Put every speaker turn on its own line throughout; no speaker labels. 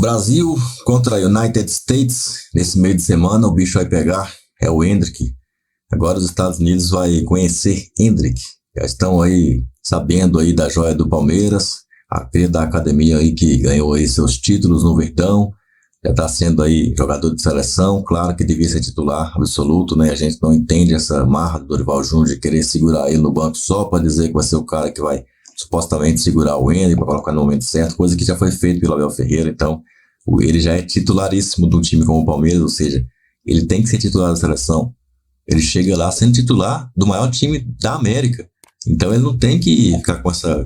Brasil contra United States, nesse meio de semana o bicho vai pegar, é o Endrick. Agora os Estados Unidos vai conhecer Endrick. Já estão aí sabendo aí da joia do Palmeiras, a cria da academia aí que ganhou aí seus títulos no Verdão, já está sendo aí jogador de seleção, claro que devia ser titular absoluto, né? A gente não entende essa marra do Dorival Júnior de querer segurar ele no banco só para dizer que vai ser o cara que vai supostamente segurar o Endrick para colocar no momento certo, coisa que já foi feita pelo Abel Ferreira. Então ele já é titularíssimo de um time como o Palmeiras, ou seja, ele tem que ser titular da seleção. Ele chega lá sendo titular do maior time da América. Então ele não tem que ficar com essa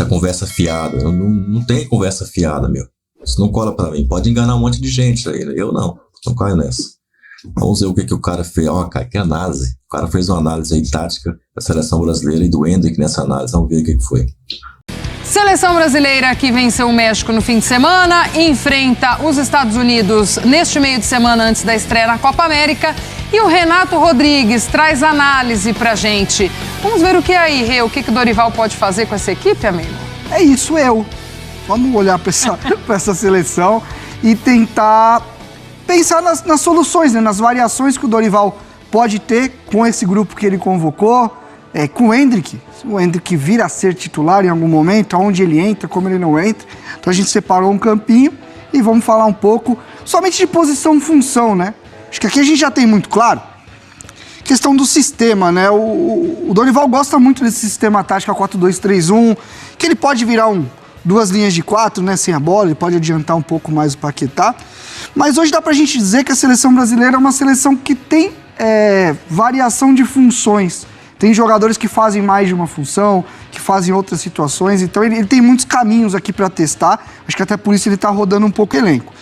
conversa fiada. Não tem conversa fiada, meu. Isso não cola pra mim. Pode enganar um monte de gente aí. Eu não caio nessa. Vamos ver o que o cara fez. Ó, cara, que análise. O cara fez uma análise aí tática da seleção brasileira e do Endrick nessa análise. Vamos ver o que foi.
Seleção brasileira que venceu o México no fim de semana, enfrenta os Estados Unidos neste meio de semana antes da estreia na Copa América. E o Renato Rodrigues traz análise pra gente. Vamos ver o que é aí, Rê, o que o Dorival pode fazer com essa equipe, amigo?
É isso, Vamos olhar para essa seleção e tentar pensar nas soluções, né, nas variações que o Dorival pode ter com esse grupo que ele convocou, com o Endrick. Se o Endrick vir a ser titular em algum momento, aonde ele entra, como ele não entra. Então a gente separou um campinho e vamos falar um pouco somente de posição-função, né? Acho que aqui a gente já tem muito claro questão do sistema, né? O Dorival gosta muito desse sistema tático 4-2-3-1, que ele pode virar duas linhas de 4, né, sem a bola, ele pode adiantar um pouco mais o Paquetá. Mas hoje dá pra gente dizer que a seleção brasileira é uma seleção que tem variação de funções. Tem jogadores que fazem mais de uma função, que fazem outras situações, então ele tem muitos caminhos aqui para testar, acho que até por isso ele está rodando um pouco o elenco.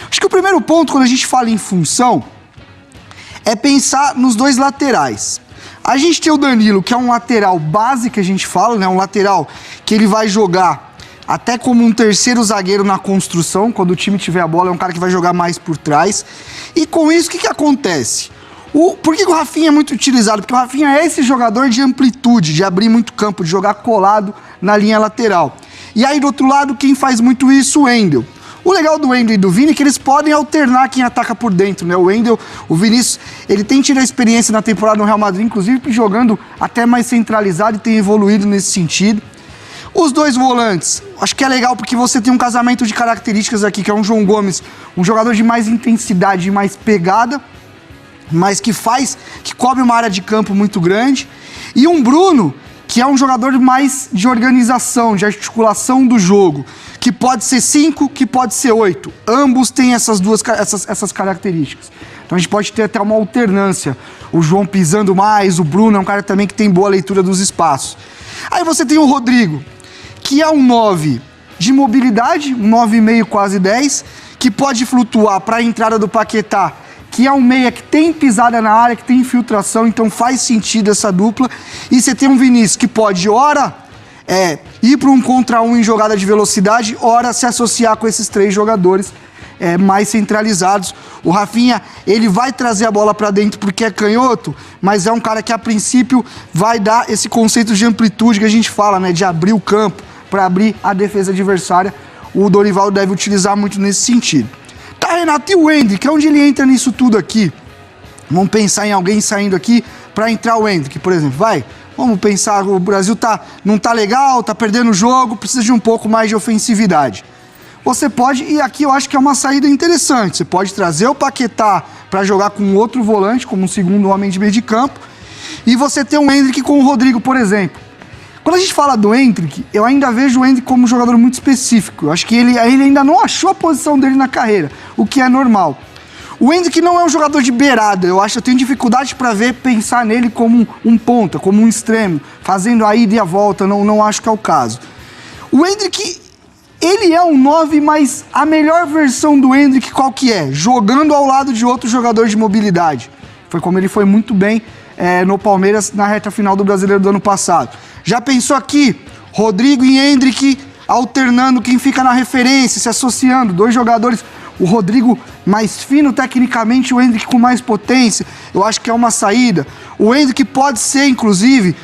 Acho que o primeiro ponto, quando a gente fala em função, é pensar nos dois laterais. A gente tem o Danilo, que é um lateral base que a gente fala, né? Um lateral que ele vai jogar até como um terceiro zagueiro na construção, quando o time tiver a bola, é um cara que vai jogar mais por trás. E com isso, o que acontece? Por que o Rafinha é muito utilizado? Porque o Rafinha é esse jogador de amplitude, de abrir muito campo, de jogar colado na linha lateral. E aí, do outro lado, quem faz muito isso? O Wendel. O legal do Wendel e do Vini é que eles podem alternar quem ataca por dentro, né? O Wendel, o Vinícius, ele tem tido a experiência na temporada no Real Madrid, inclusive jogando até mais centralizado e tem evoluído nesse sentido. Os dois volantes, acho que é legal porque você tem um casamento de características aqui, que é um João Gomes, um jogador de mais intensidade, de mais pegada, mas que cobre uma área de campo muito grande, e um Bruno, que é um jogador mais de organização, de articulação do jogo, que pode ser 5, que pode ser 8. Ambos têm essas características. Então a gente pode ter até uma alternância. O João pisando mais, o Bruno é um cara também que tem boa leitura dos espaços. Aí você tem o Rodrigo, que é um 9 de mobilidade, um 9,5, quase 10, que pode flutuar para a entrada do Paquetá, que é um meia que tem pisada na área, que tem infiltração, então faz sentido essa dupla. E você tem um Vinícius que pode, ora, ir para um contra um em jogada de velocidade, ora se associar com esses três jogadores mais centralizados. O Rafinha, ele vai trazer a bola para dentro porque é canhoto, mas é um cara que a princípio vai dar esse conceito de amplitude que a gente fala, né, de abrir o campo para abrir a defesa adversária. O Dorival deve utilizar muito nesse sentido. Tá, Renato, e o Endrick, onde ele entra nisso tudo aqui? Vamos pensar em alguém saindo aqui para entrar o Endrick, por exemplo, vai? Vamos pensar, o Brasil não tá legal, tá perdendo o jogo, precisa de um pouco mais de ofensividade. Você pode, e aqui eu acho que é uma saída interessante, você pode trazer o Paquetá para jogar com outro volante, como um segundo homem de meio de campo, e você ter um Endrick com o Rodrigo, por exemplo. Quando a gente fala do Endrick, eu ainda vejo o Endrick como um jogador muito específico. Eu acho que ele ainda não achou a posição dele na carreira, o que é normal. O Endrick não é um jogador de beirada, eu tenho dificuldade para pensar nele como um ponta, como um extremo, fazendo a ida e a volta, não acho que é o caso. O Endrick, ele é um 9, mas a melhor versão do Endrick qual que é? Jogando ao lado de outro jogador de mobilidade. Foi como ele foi muito bem no Palmeiras na reta final do Brasileiro do ano passado. Já pensou aqui, Rodrigo e Endrick alternando quem fica na referência, se associando, dois jogadores, o Rodrigo mais fino tecnicamente, o Endrick com mais potência, eu acho que é uma saída. O Endrick pode ser, inclusive,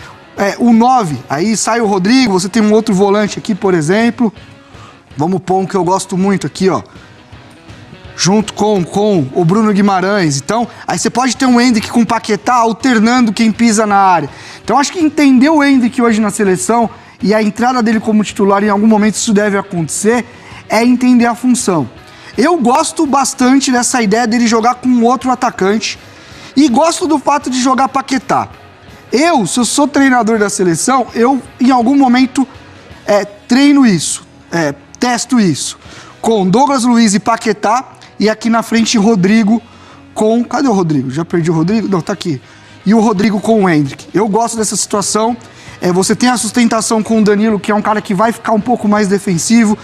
o 9, aí sai o Rodrigo, você tem um outro volante aqui, por exemplo, Vamos pôr um que eu gosto muito aqui, ó. Junto com o Bruno Guimarães. Então, aí você pode ter um Endrick com o Paquetá alternando quem pisa na área. Então, acho que entender o Endrick hoje na seleção e a entrada dele como titular, em algum momento isso deve acontecer, é entender a função. Eu gosto bastante dessa ideia dele jogar com outro atacante e gosto do fato de jogar Paquetá. Se eu sou treinador da seleção, eu, em algum momento, treino isso, testo isso, com Douglas Luiz e Paquetá, e aqui na frente Rodrigo com... Cadê o Rodrigo? Já perdi o Rodrigo? Não, tá aqui. E o Rodrigo com o Endrick. Eu gosto dessa situação. Você tem a sustentação com o Danilo, que é um cara que vai ficar um pouco mais defensivo.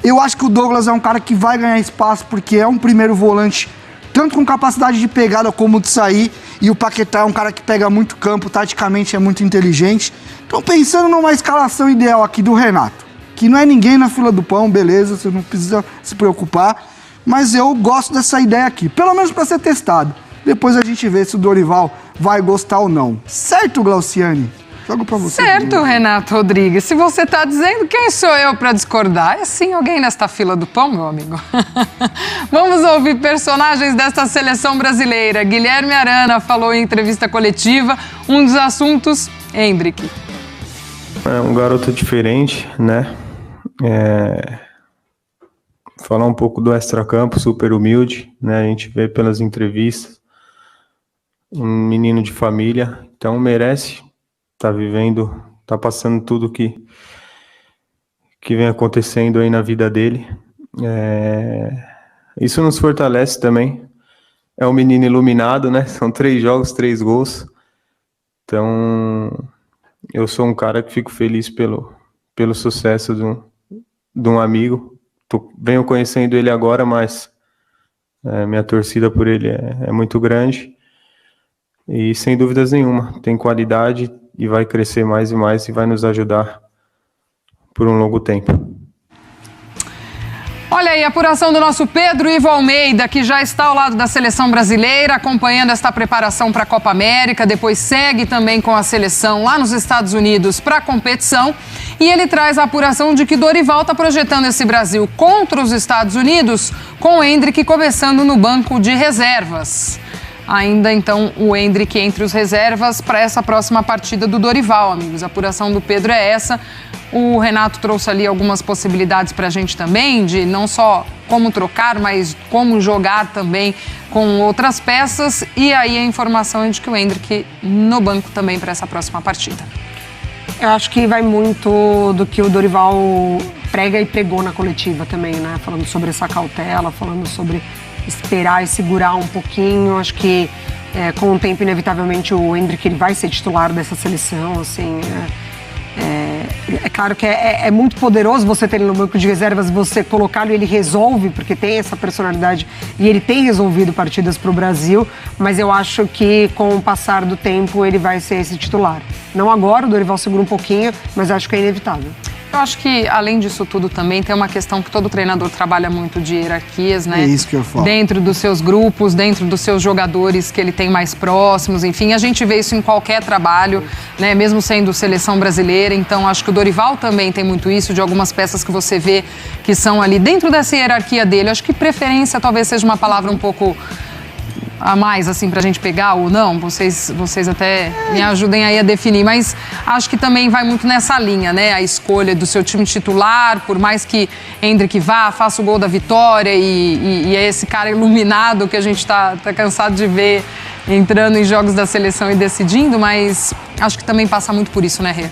Eu acho que o Douglas é um cara que vai ganhar espaço, porque é um primeiro volante, tanto com capacidade de pegada como de sair. E o Paquetá é um cara que pega muito campo, taticamente é muito inteligente. Então, pensando numa escalação ideal aqui do Renato, que não é ninguém na fila do pão, beleza, você não precisa se preocupar. Mas eu gosto dessa ideia aqui, pelo menos para ser testado. Depois a gente vê se o Dorival vai gostar ou não. Certo, Glauciane? Jogo para você.
Certo, Renato Rodrigues. Se você tá dizendo, quem sou eu para discordar? É sim alguém nesta fila do pão, meu amigo. Vamos ouvir personagens desta seleção brasileira. Guilherme Arana falou em entrevista coletiva, um dos assuntos, Endrick.
É um garoto diferente, né? Falar um pouco do extracampo, super humilde, né? A gente vê pelas entrevistas, um menino de família, então merece estar vivendo, tá passando tudo que vem acontecendo aí na vida dele. Isso nos fortalece também. É um menino iluminado, né? São 3 jogos, 3 gols. Então, eu sou um cara que fico feliz pelo sucesso de um amigo. Venho conhecendo ele agora, mas minha torcida por ele é muito grande e sem dúvidas nenhuma, tem qualidade e vai crescer mais e mais e vai nos ajudar por um longo tempo.
Olha aí, a apuração do nosso Pedro Ivo Almeida, que já está ao lado da seleção brasileira, acompanhando esta preparação para a Copa América, depois segue também com a seleção lá nos Estados Unidos para a competição. E ele traz a apuração de que Dorival está projetando esse Brasil contra os Estados Unidos, com o Endrick começando no banco de reservas. Ainda então o Endrick entre os reservas para essa próxima partida do Dorival, amigos. A apuração do Pedro é essa. O Renato trouxe ali algumas possibilidades para a gente também, de não só como trocar, mas como jogar também com outras peças. E aí a informação é de que o Endrick no banco também para essa próxima partida.
Eu acho que vai muito do que o Dorival prega e pregou na coletiva também, né? Falando sobre essa cautela, falando sobre esperar e segurar um pouquinho. Acho que com o tempo, inevitavelmente, o Endrick ele vai ser titular dessa seleção, assim. É claro que é muito poderoso você ter ele no banco de reservas, você colocá-lo e ele resolve, porque tem essa personalidade e ele tem resolvido partidas para o Brasil, mas eu acho que com o passar do tempo ele vai ser esse titular. Não agora, o Dorival segura um pouquinho, mas acho que é inevitável.
Eu acho que, além disso tudo, também tem uma questão que todo treinador trabalha muito de hierarquias, né?
É isso que eu falo.
Dentro dos seus grupos, dentro dos seus jogadores que ele tem mais próximos, enfim, a gente vê isso em qualquer trabalho, né? Mesmo sendo seleção brasileira. Então, acho que o Dorival também tem muito isso, de algumas peças que você vê que são ali dentro dessa hierarquia dele. Acho que preferência talvez seja uma palavra um pouco a mais, assim, pra gente pegar ou não, vocês até me ajudem aí a definir, mas acho que também vai muito nessa linha, né, a escolha do seu time titular, por mais que Endrick vá, faça o gol da vitória e é esse cara iluminado que a gente tá cansado de ver entrando em jogos da seleção e decidindo, mas acho que também passa muito por isso, né, Rê?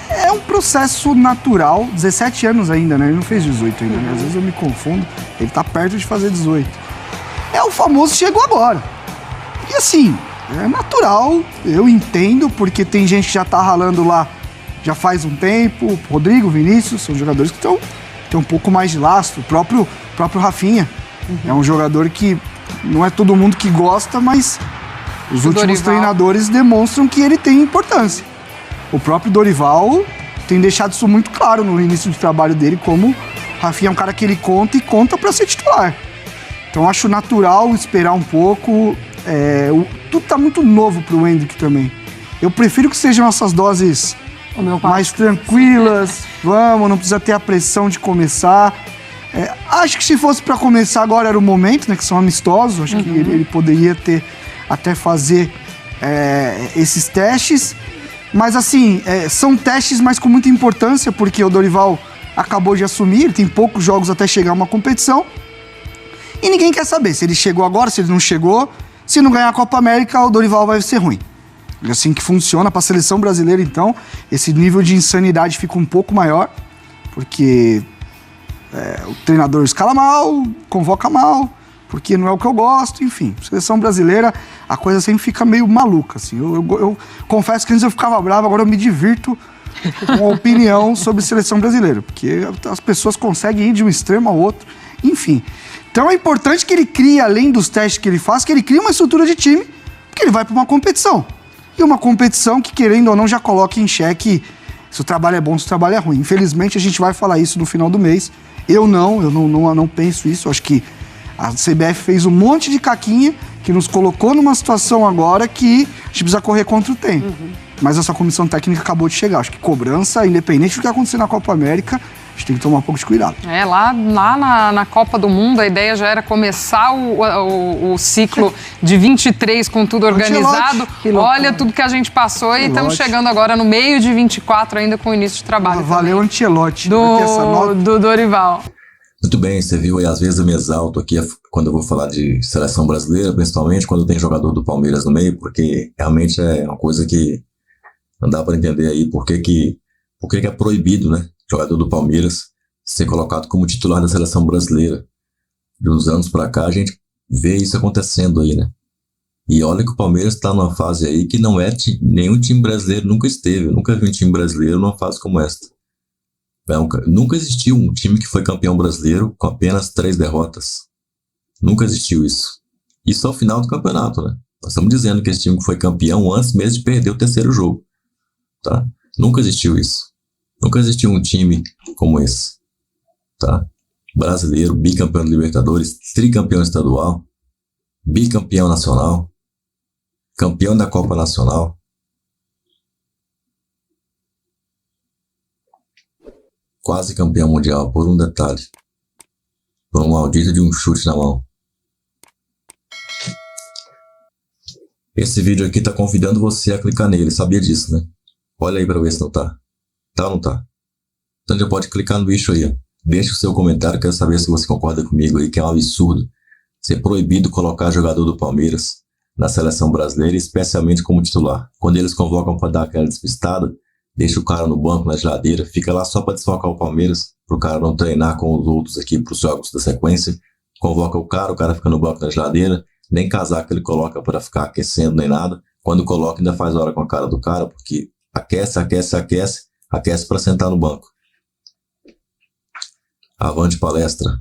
É um processo natural, 17 anos ainda, né, ele não fez 18 ainda, né? Às vezes eu me confundo, ele tá perto de fazer 18. É o famoso chegou agora. E assim, é natural, eu entendo, porque tem gente que já tá ralando lá já faz um tempo. Rodrigo, Vinícius, são jogadores que têm um pouco mais de lastro. O próprio Rafinha é um jogador que não é todo mundo que gosta, mas os últimos treinadores demonstram que ele tem importância. O próprio Dorival tem deixado isso muito claro no início do trabalho dele, como Rafinha é um cara que ele conta para ser titular. Então acho natural esperar um pouco. Tudo tá muito novo pro Endrick também. Eu prefiro que sejam essas doses mais tranquilas, não precisa ter a pressão de começar. Acho que se fosse para começar agora era o momento, né, que são amistosos, acho que ele poderia até fazer esses testes, mas assim, são testes, mas com muita importância, porque o Dorival acabou de assumir, ele tem poucos jogos até chegar a uma competição, e ninguém quer saber se ele chegou agora, se ele não chegou. Se não ganhar a Copa América, o Dorival vai ser ruim. É assim que funciona. Para a seleção brasileira, então, esse nível de insanidade fica um pouco maior, porque o treinador escala mal, convoca mal, porque não é o que eu gosto, enfim. Seleção brasileira, a coisa sempre fica meio maluca, assim. Eu confesso que antes eu ficava bravo, agora eu me divirto com a opinião sobre seleção brasileira, porque as pessoas conseguem ir de um extremo ao outro, enfim. Então é importante que ele crie, além dos testes que ele faz, que ele crie uma estrutura de time, porque ele vai para uma competição. E uma competição que, querendo ou não, já coloca em xeque se o trabalho é bom, se o trabalho é ruim. Infelizmente, a gente vai falar isso no final do mês. Eu não penso isso. Acho que a CBF fez um monte de caquinha que nos colocou numa situação agora que a gente precisa correr contra o tempo. Mas essa comissão técnica acabou de chegar. Acho que cobrança, independente do que acontecer na Copa América, a gente tem que tomar um pouco de cuidado.
Lá na Copa do Mundo, a ideia já era começar o ciclo de 23 com tudo organizado. Olha tudo que a gente passou e estamos chegando agora no meio de 24 ainda com o início de trabalho.
Valeu, Ancelotti.
Do Dorival.
Muito bem, você viu aí, às vezes eu me exalto aqui quando eu vou falar de seleção brasileira, principalmente quando tem jogador do Palmeiras no meio, porque realmente é uma coisa que não dá para entender aí por que é proibido, né? Jogador do Palmeiras ser colocado como titular da seleção brasileira. De uns anos para cá a gente vê isso acontecendo aí, né? E olha que o Palmeiras está numa fase aí que não é nenhum time brasileiro nunca esteve. Eu nunca vi um time brasileiro numa fase como esta. Nunca existiu um time que foi campeão brasileiro com apenas 3 derrotas. Nunca existiu isso. Isso ao final do campeonato, né? Nós estamos dizendo que esse time foi campeão antes mesmo de perder o terceiro jogo. Tá? Nunca existiu isso. Nunca existiu um time como esse, tá? Brasileiro, bicampeão de Libertadores, tricampeão estadual, bicampeão nacional, campeão da Copa Nacional. Quase campeão mundial, por um detalhe. Por um maldito de um chute na mão. Esse vídeo aqui tá convidando você a clicar nele, sabia disso, né? Olha aí pra ver se não tá. Tá ou não tá? Então já pode clicar no bicho aí, ó. Deixa o seu comentário, quero saber se você concorda comigo aí, que é um absurdo ser proibido colocar jogador do Palmeiras na seleção brasileira, especialmente como titular. Quando eles convocam para dar aquela despistada, deixa o cara no banco, na geladeira, fica lá só para desfocar o Palmeiras, pro cara não treinar com os outros aqui pros jogos da sequência. Convoca o cara fica no banco, na geladeira, nem casaco ele coloca para ficar aquecendo nem nada. Quando coloca ainda faz hora com a cara do cara, porque aquece para sentar no banco. Avante palestra.